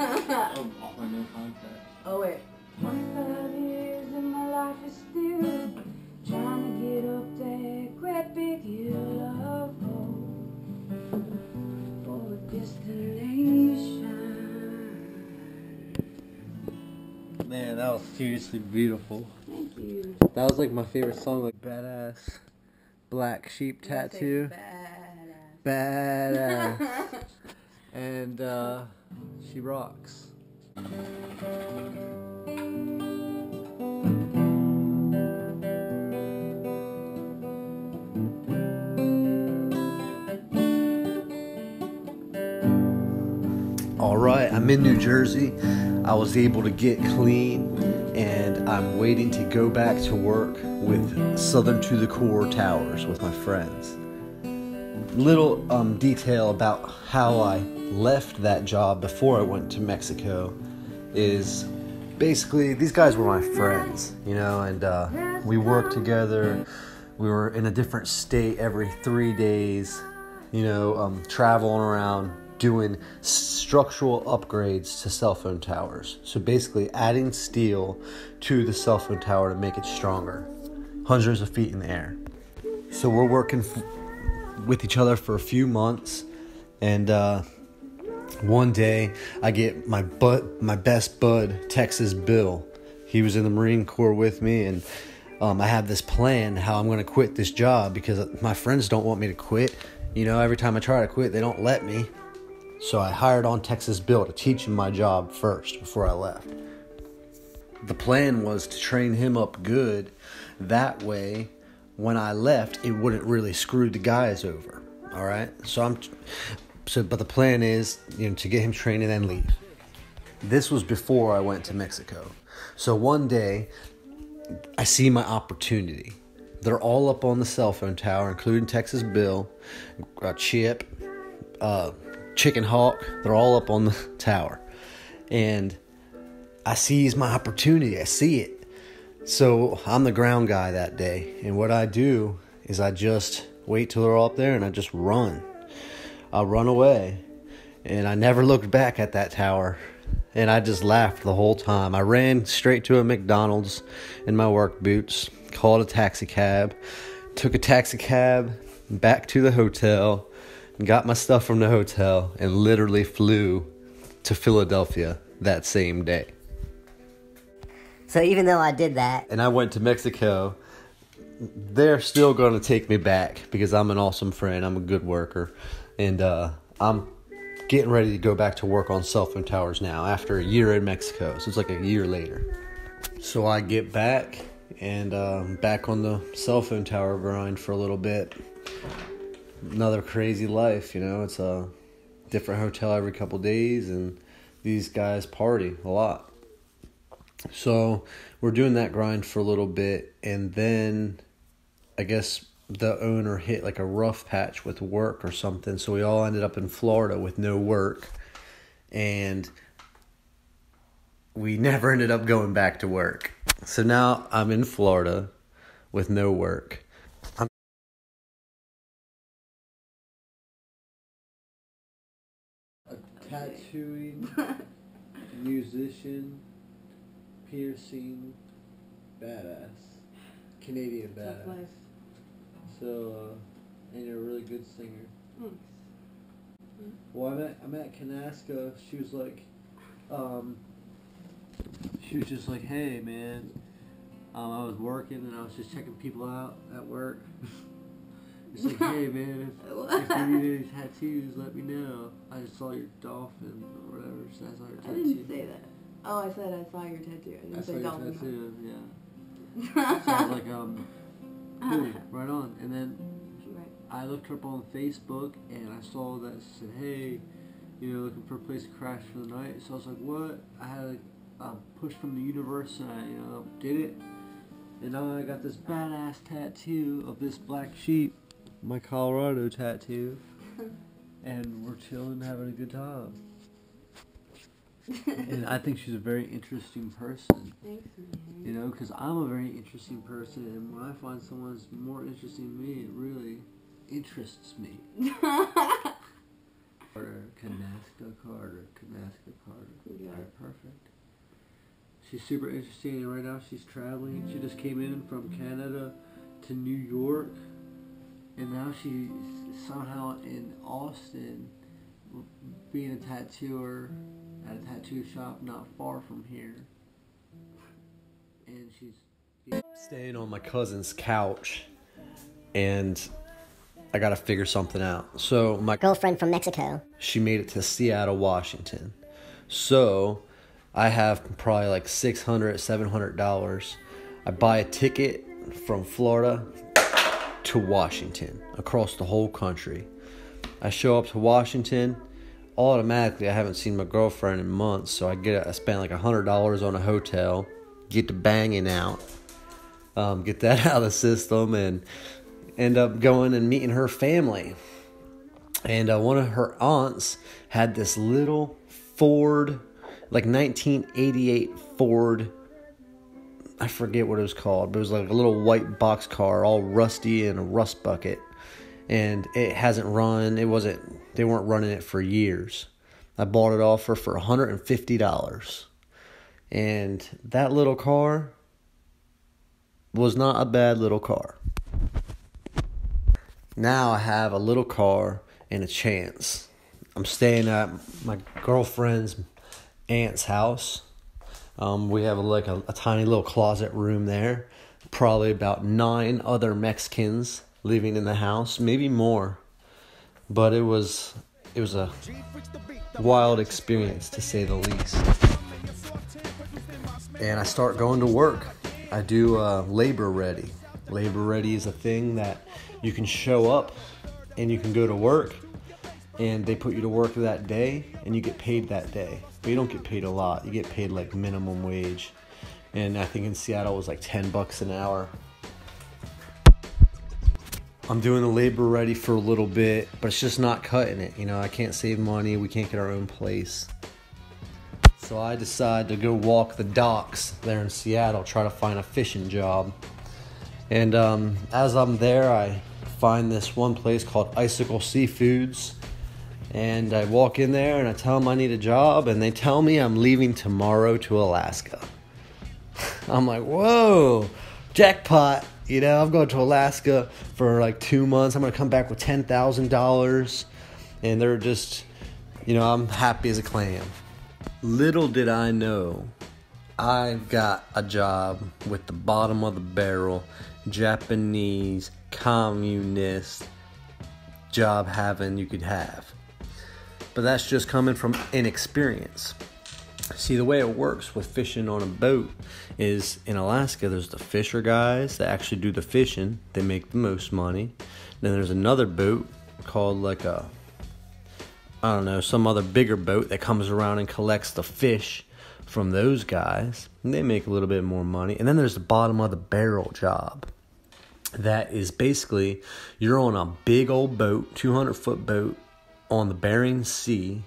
Offer no contact. Oh wait. 25 years and my life is still trying to get up that great big hill of hope for a destination. Man, that was seriously beautiful. Thank you. That was like my favorite song, like Badass Black Sheep Tattoo. Badass. And she rocks. Alright, I'm in New Jersey. I was able to get clean and I'm waiting to go back to work with Southern to the Core Towers with my friends. Little detail about how I left that job before I went to Mexico is basically these guys were my friends, you know, and we worked together. We were in a different state every 3 days, you know, traveling around doing structural upgrades to cell phone towers. So basically adding steel to the cell phone tower to make it stronger, hundreds of feet in the air. So we're working with each other for a few months, and one day I get my best bud, Texas Bill. He was in the Marine Corps with me, and I have this plan how I'm going to quit this job because my friends don't want me to quit. You know, every time I try to quit, they don't let me. So I hired on Texas Bill to teach him my job first before I left. The plan was to train him up good. That way, when I left, it wouldn't really screw the guys over. All right? But the plan is, you know, to get him trained and then leave. This was before I went to Mexico. So one day, I see my opportunity. They're all up on the cell phone tower, including Texas Bill, Chip, Chicken Hawk. They're all up on the tower. And I seize my opportunity. I see it. So I'm the ground guy that day. And what I do is I just wait till they're all up there and I just run. I run away. And I never looked back at that tower. And I just laughed the whole time. I ran straight to a McDonald's in my work boots, called a taxi cab, took a taxi cab back to the hotel, got my stuff from the hotel, and literally flew to Philadelphia that same day. So even though I did that, and I went to Mexico, they're still going to take me back because I'm an awesome friend. I'm a good worker. And I'm getting ready to go back to work on cell phone towers now after a year in Mexico. So it's like a year later. So I get back and back on the cell phone tower grind for a little bit. Another crazy life, you know. It's a different hotel every couple days, and these guys party a lot. So we're doing that grind for a little bit, and then I guess the owner hit like a rough patch with work or something, so we all ended up in Florida with no work, and we never ended up going back to work. So now I'm in Florida with no work. Tattooing, musician, piercing, badass, Canadian badass. Tough life. So, and you're a really good singer. Thanks. Well, I'm at Kanaska. She was just like, hey man, I was working and I was just checking people out at work. It's like, hey man, if you need any tattoos, let me know. I just saw your dolphin or whatever. So I saw your tattoo. I didn't say that. Oh, I said I saw your tattoo. I didn't say dolphin. Tattoo, yeah. So I was like, cool, right on. And then I looked her up on Facebook and I saw that it said, hey, you know, looking for a place to crash for the night. So I was like, what? I had a push from the universe and I, you know, did it. And now I got this badass tattoo of this black sheep. My Colorado tattoo, and we're chilling, having a good time. And I think she's a very interesting person. Thanks, man. You know, because I'm a very interesting person, and when I find someone's more interesting than me, it really interests me. Carter, Kanaska Carter, Kanaska Carter. she's super interesting, and right now she's traveling. She just came in from Canada to New York, and now she's somehow in Austin being a tattooer at a tattoo shop not far from here. And she's staying on my cousin's couch, and I gotta figure something out. So my Girlfriend from Mexico. she made it to Seattle, Washington. So I have probably like $600, $700. I buy a ticket from Florida to Washington, across the whole country. I show up to Washington. Automatically, I haven't seen my girlfriend in months, so I spend like $100 on a hotel, get the banging out, get that out of the system, and end up going and meeting her family. And one of her aunts had this little Ford, like 1988 Ford, I forget what it was called, but it was like a little white box car, all rusty in a rust bucket. And it hasn't run, they weren't running it for years. I bought it off her for $150. And that little car was not a bad little car. Now I have a little car and a chance. I'm staying at my girlfriend's aunt's house. We have like a tiny little closet room there. Probably about 9 other Mexicans living in the house, maybe more. But it was a wild experience, to say the least. And I start going to work. I do labor ready. Labor ready is a thing that you can show up and you can go to work, and they put you to work that day and you get paid that day. But you don't get paid a lot. You get paid like minimum wage. And I think in Seattle it was like $10 an hour. I'm doing the labor ready for a little bit, but it's just not cutting it. You know, I can't save money. We can't get our own place. So I decide to go walk the docks there in Seattle, try to find a fishing job. And as I'm there, I find this one place called Icicle Seafoods. And I walk in there and I tell them I need a job, and they tell me I'm leaving tomorrow to Alaska. I'm like, whoa, jackpot. You know, I'm going to Alaska for like 2 months. I'm going to come back with $10,000. And they're just, you know, I'm happy as a clam. Little did I know, I got a job with the bottom of the barrel, Japanese, communist job having you could have. But that's just coming from inexperience. See, the way it works with fishing on a boat is in Alaska, there's the fisher guys that actually do the fishing. They make the most money. Then there's another boat called like some other bigger boat that comes around and collects the fish from those guys. And they make a little bit more money. And then there's the bottom of the barrel job. That is basically, you're on a big old boat, 200-foot boat on the Bering Sea,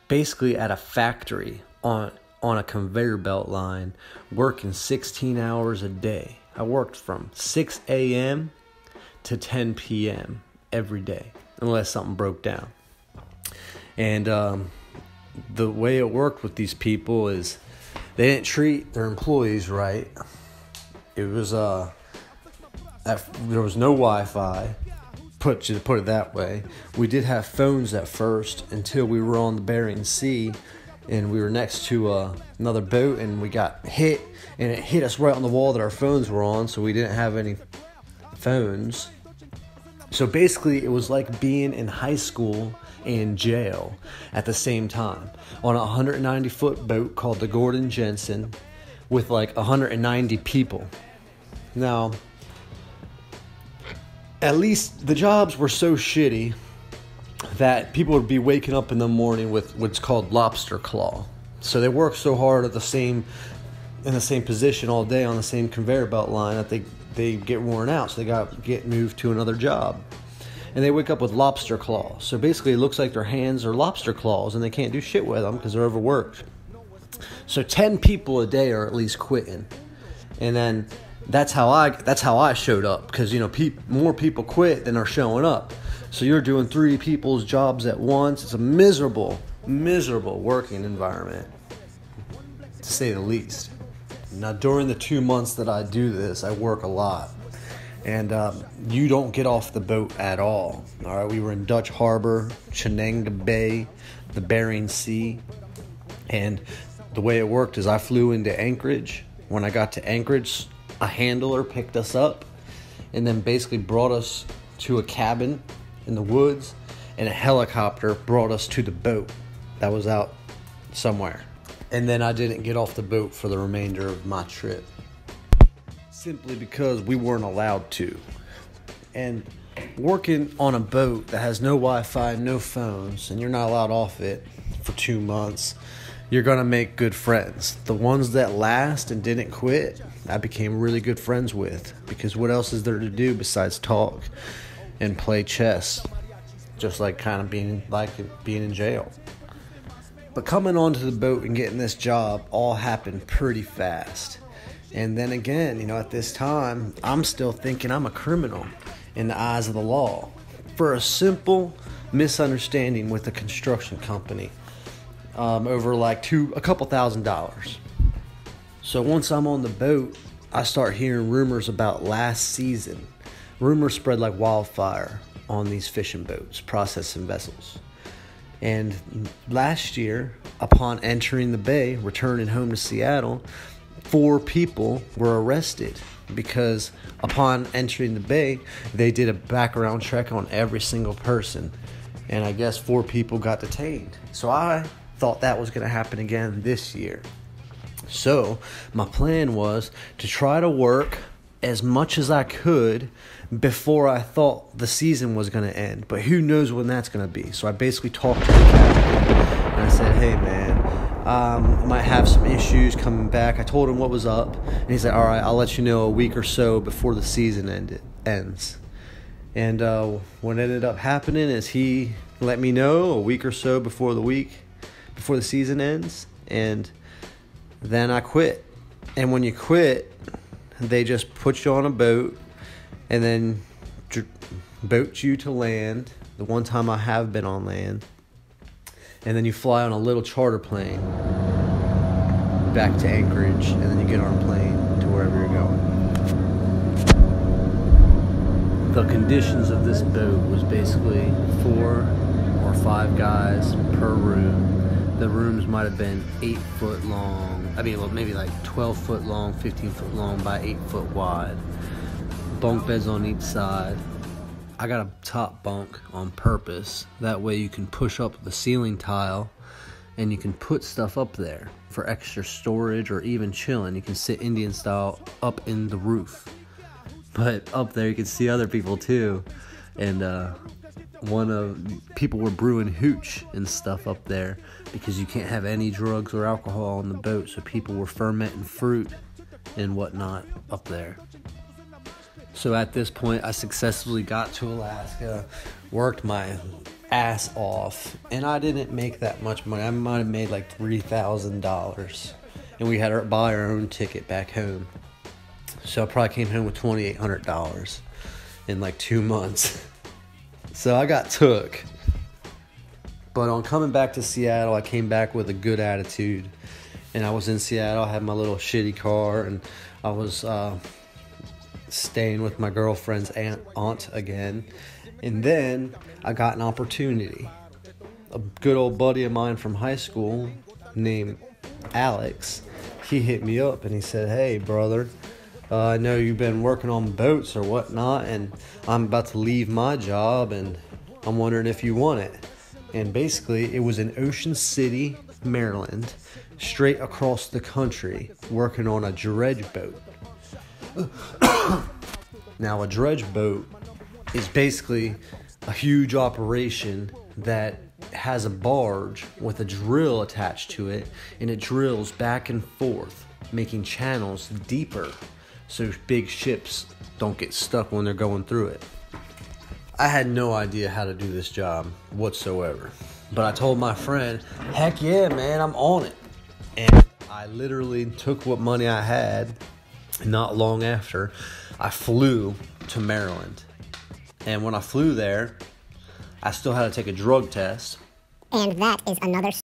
basically at a factory on a conveyor belt line, working 16 hours a day. I worked from 6 a.m. to 10 p.m. every day, unless something broke down. And the way it worked with these people is they didn't treat their employees right. It was there was no Wi-Fi. Put it that way. We did have phones at first until we were on the Bering Sea, and we were next to another boat, and we got hit, and it hit us right on the wall that our phones were on, so we didn't have any phones. So basically, it was like being in high school and jail at the same time on a 190-foot boat called the Gordon Jensen with like 190 people. Now, at least the jobs were so shitty that people would be waking up in the morning with what's called lobster claw. So they work so hard in the same position all day on the same conveyor belt line that they get worn out. So they got to get moved to another job. And they wake up with lobster claws. So basically it looks like their hands are lobster claws and they can't do shit with them because they're overworked. So 10 people a day are at least quitting. And then that's how I showed up, because, you know, more people quit than are showing up. So you're doing 3 people's jobs at once. It's a miserable working environment. to say the least. Now, during the 2 months that I do this, I work a lot. And you don't get off the boat at all. All right, we were in Dutch Harbor, Chenango Bay, the Bering Sea. And the way it worked is I flew into Anchorage. When I got to Anchorage, a handler picked us up and then basically brought us to a cabin in the woods, and a helicopter brought us to the boat that was out somewhere. And then I didn't get off the boat for the remainder of my trip, simply because we weren't allowed to. And working on a boat that has no Wi-Fi, no phones, and you're not allowed off it for 2 months, you're gonna make good friends. The ones that last and didn't quit, I became really good friends with, because what else is there to do besides talk and play chess? Just like kind of being in jail. But coming onto the boat and getting this job all happened pretty fast. And then again, you know, at this time, I'm still thinking I'm a criminal in the eyes of the law for a simple misunderstanding with a construction company over like a couple $1,000s. So once I'm on the boat, I start hearing rumors about last season. Rumors spread like wildfire on these fishing boats, processing vessels. And last year, upon entering the bay, returning home to Seattle, 4 people were arrested because upon entering the bay, they did a background check on every single person. And I guess 4 people got detained. So I thought that was going to happen again this year. So my plan was to try to work as much as I could before I thought the season was going to end. But who knows when that's going to be. So I basically talked to the captain and I said, hey man, might have some issues coming back. I told him what was up. And he said, all right, I'll let you know a week or so before the season ends. And what ended up happening is he let me know a week or so before the season ends. And then I quit. And when you quit, they just put you on a boat and then boat you to land. The one time I have been on land. And then you fly on a little charter plane back to Anchorage, and then you get on a plane to wherever you're going. The conditions of this boat was basically 4 or 5 guys per room. The rooms might have been 8 foot long. I mean, well, maybe like 12 foot long, 15 foot long by 8 foot wide. Bunk beds on each side. I got a top bunk on purpose. That way you can push up the ceiling tile and you can put stuff up there for extra storage or even chilling. You can sit Indian style up in the roof. But up there you can see other people too. And people were brewing hooch and stuff up there because you can't have any drugs or alcohol on the boat. So people were fermenting fruit and whatnot up there. So at this point, I successfully got to Alaska, worked my ass off, and I didn't make that much money. I might have made like $3,000, and we had to buy our own ticket back home. So I probably came home with $2,800 in like 2 months. So I got took. But on coming back to Seattle, I came back with a good attitude. And I was in Seattle, I had my little shitty car, and I was staying with my girlfriend's aunt again. And then I got an opportunity. A good old buddy of mine from high school named Alex, he hit me up and he said, hey brother, I know you've been working on boats or whatnot, and I'm about to leave my job and I'm wondering if you want it. And basically it was in Ocean City, Maryland, straight across the country, working on a dredge boat. Now, a dredge boat is basically a huge operation that has a barge with a drill attached to it, and it drills back and forth, making channels deeper so big ships don't get stuck when they're going through it. I had no idea how to do this job whatsoever, but I told my friend, heck yeah, man, I'm on it. And I literally took what money I had. Not long after, I flew to Maryland. And when I flew there, I still had to take a drug test. And that is another